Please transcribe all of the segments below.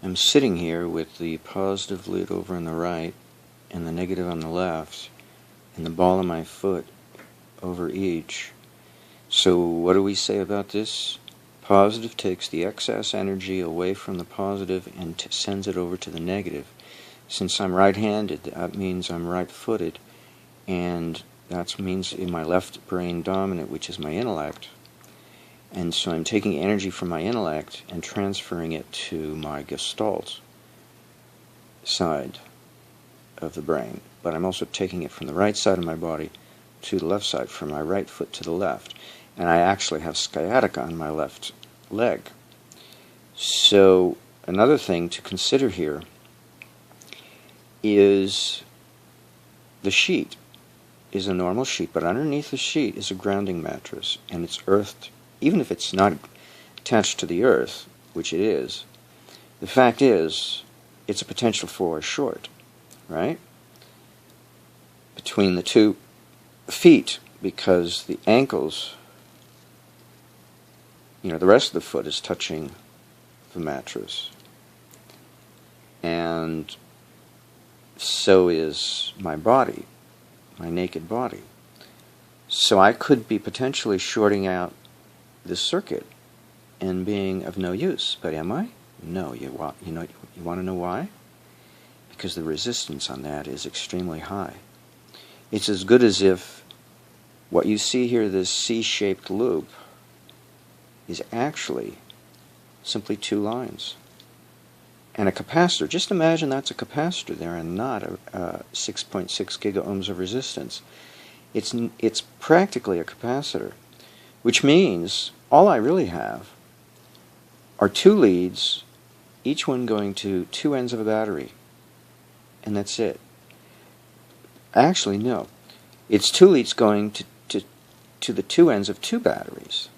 I'm sitting here with the positive lead over on the right and the negative on the left, and the ball of my foot over each. So what do we say about this? Positive takes the excess energy away from the positive and sends it over to the negative. Since I'm right-handed, that means I'm right-footed, and that means in my left brain dominant, which is my intellect. And so I'm taking energy from my intellect and transferring it to my gestalt side of the brain. But I'm also taking it from the right side of my body to the left side, from my right foot to the left. And I actually have sciatica on my left leg. So another thing to consider here is the sheet is a normal sheet, but underneath the sheet is a grounding mattress, and it's earthed. Even if it's not attached to the earth, which it is, the fact is it's a potential for a short, right? Between the two feet, because the ankles, the rest of the foot is touching the mattress. And so is my body, my naked body. So I could be potentially shorting out this circuit and being of no use. But am I? No. You want to know why? Because the resistance on that is extremely high. It's as good as if what you see here, this C-shaped loop, is actually simply two lines. And a capacitor, just imagine that's a capacitor there and not a 6.6 gigaohms of resistance. It's practically a capacitor, which means all I really have are two leads, each one going to two ends of a battery, and that's it. Actually, no. It's two leads going to the two ends of two batteries,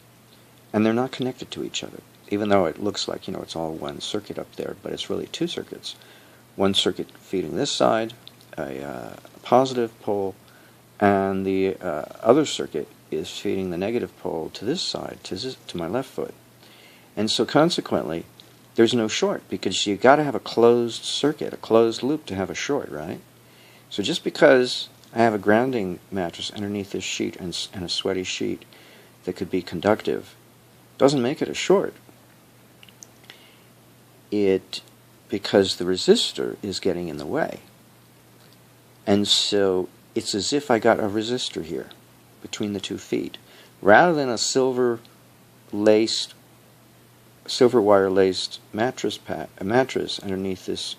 and they're not connected to each other, even though it looks like, it's all one circuit up there, but it's really two circuits. One circuit feeding this side, a positive pole, and the other circuit is feeding the negative pole to this side, to my left foot. And so consequently, there's no short, because you've got to have a closed circuit, a closed loop to have a short, right? So just because I have a grounding mattress underneath this sheet and a sweaty sheet that could be conductive doesn't make it a short. Because the resistor is getting in the way. And so it's as if I got a resistor here between the 2 feet, rather than a silver wire laced mattress underneath this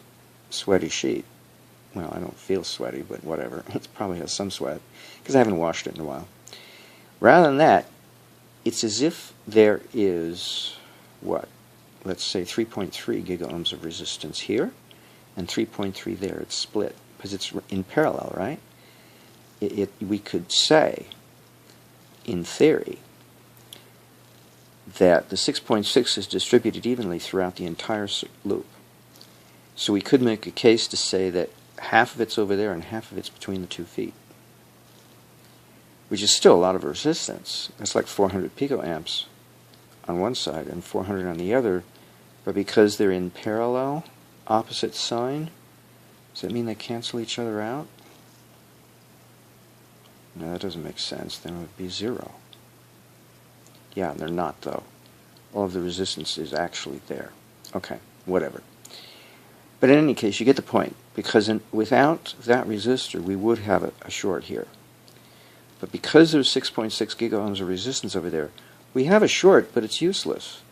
sweaty sheet. Well, I don't feel sweaty, but whatever. It probably has some sweat because I haven't washed it in a while. Rather than that, it's as if there is let's say 3.3 gigaohms of resistance here and 3.3 there. It's split because it's in parallel, right? We could say, in theory, that the 6.6 is distributed evenly throughout the entire loop. So we could make a case to say that half of it's over there and half of it's between the 2 feet, which is still a lot of resistance. That's like 400 picoamps on one side and 400 on the other, but because they're in parallel, opposite sign, does that mean they cancel each other out? No, that doesn't make sense. Then it would be zero. Yeah, they're not, though. All of the resistance is actually there. Okay, whatever. But in any case, you get the point, because without that resistor, we would have a short here. But because there's 6.6 gigaohms of resistance over there, we have a short, but it's useless,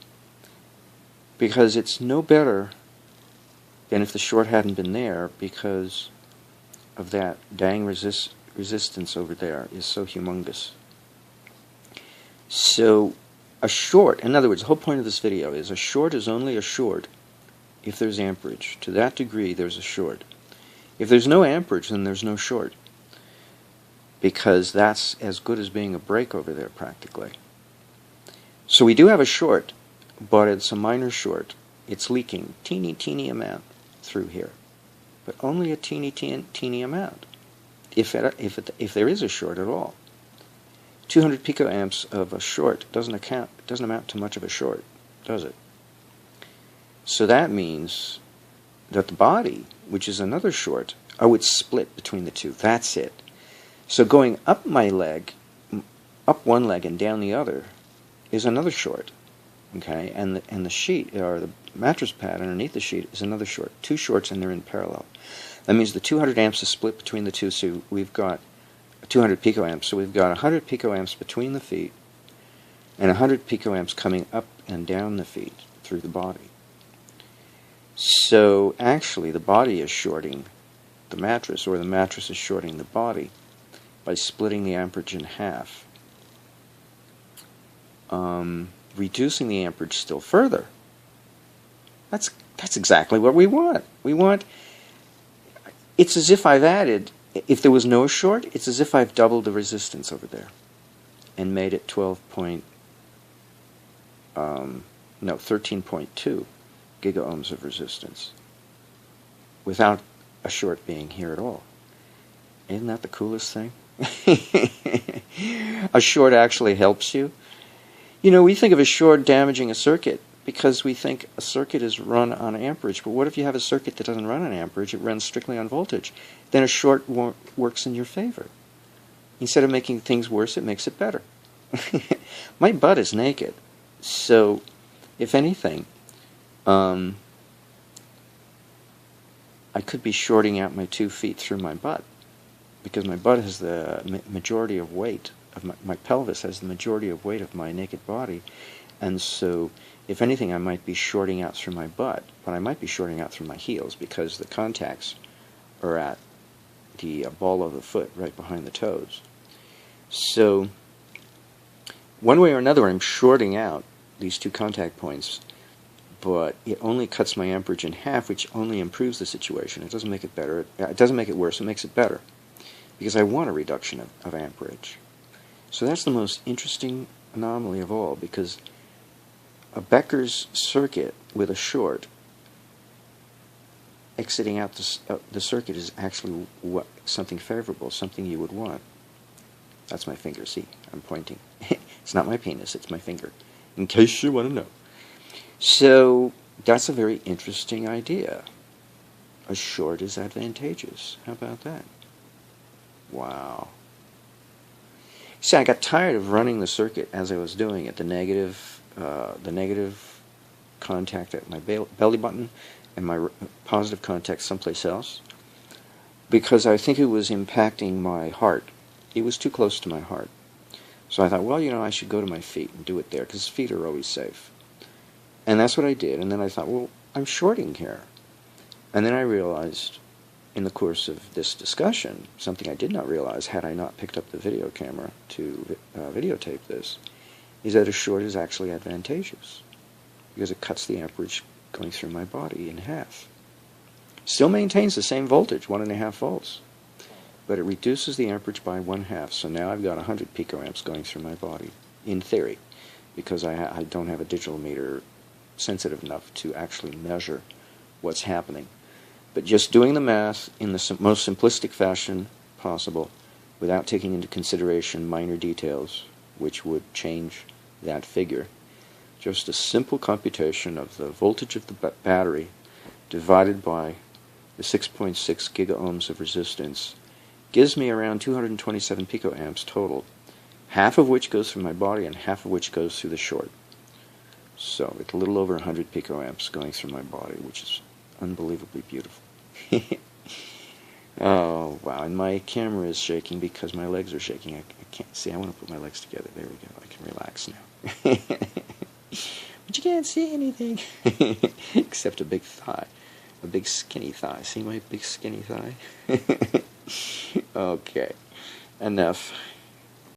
because it's no better than if the short hadn't been there, because of that dang resistance over there is so humongous. So a short, in other words, the whole point of this video is a short is only a short if there's amperage. To that degree, there's a short. If there's no amperage, then there's no short, because that's as good as being a break over there, practically. So we do have a short, but it's a minor short. It's leaking teeny amount through here, but only a teeny amount, if there is a short at all. 200 picoamps of a short doesn't amount to much of a short, does it? So that means that the body, which is another short, oh, it's split between the two. That's it. So going up my leg, up one leg and down the other, is another short. Okay, and the sheet, or the mattress pad underneath the sheet, is another short. Two shorts, and they're in parallel. That means the 200 amps is split between the two, so we've got 200 picoamps. So we've got 100 picoamps between the feet, and 100 picoamps coming up and down the feet through the body. So actually, the body is shorting the mattress, or the mattress is shorting the body by splitting the amperage in half. Reducing the amperage still further. That's exactly what we want. It's as if I've added, if there was no short, it's as if I've doubled the resistance over there and made it 13.2 gigaohms of resistance without a short being here at all. Isn't that the coolest thing? A short actually helps you. You know, we think of a short damaging a circuit because we think a circuit is run on amperage. But what if you have a circuit that doesn't run on amperage, it runs strictly on voltage? Then a short works in your favor. Instead of making things worse, it makes it better. My butt is naked, so if anything, I could be shorting out my 2 feet through my butt, because my butt has the majority of weight of my pelvis has the majority of weight of my naked body, and so if anything I might be shorting out through my butt, but I might be shorting out through my heels because the contacts are at the ball of the foot right behind the toes. So one way or another I'm shorting out these 2 contact points, but it only cuts my amperage in half, which only improves the situation. It doesn't make it better. It doesn't make it worse. It makes it better, because I want a reduction of amperage. So that's the most interesting anomaly of all, because a Becker's circuit with a short exiting out the circuit is actually something favorable, something you would want. That's my finger. See, I'm pointing. It's not my penis, it's my finger, in case you want to know. So that's a very interesting idea. A short is advantageous. How about that? Wow. See, I got tired of running the circuit as I was doing it. The negative contact at my belly button and my positive contact someplace else, because I think it was impacting my heart. It was too close to my heart. So I thought, well, I should go to my feet and do it there, because feet are always safe. And that's what I did. And then I thought, well, I'm shorting here. And then I realized, in the course of this discussion, something I did not realize had I not picked up the video camera to videotape this, is that a short is actually advantageous, because it cuts the amperage going through my body in half. Still maintains the same voltage, 1.5 volts, but it reduces the amperage by 1/2. So now I've got 100 picoamps going through my body, in theory, because I don't have a digital meter sensitive enough to actually measure what's happening. But just doing the math in the most simplistic fashion possible, without taking into consideration minor details which would change that figure, just a simple computation of the voltage of the battery divided by the 6.6 gigaohms of resistance gives me around 227 picoamps total, half of which goes through my body and half of which goes through the short. So it's a little over 100 picoamps going through my body, which is unbelievably beautiful. Oh, wow. And my camera is shaking because my legs are shaking. I can't see. I want to put my legs together. There we go. I can relax now. But you can't see anything except a big thigh. A big skinny thigh. See my big skinny thigh? Okay. Enough.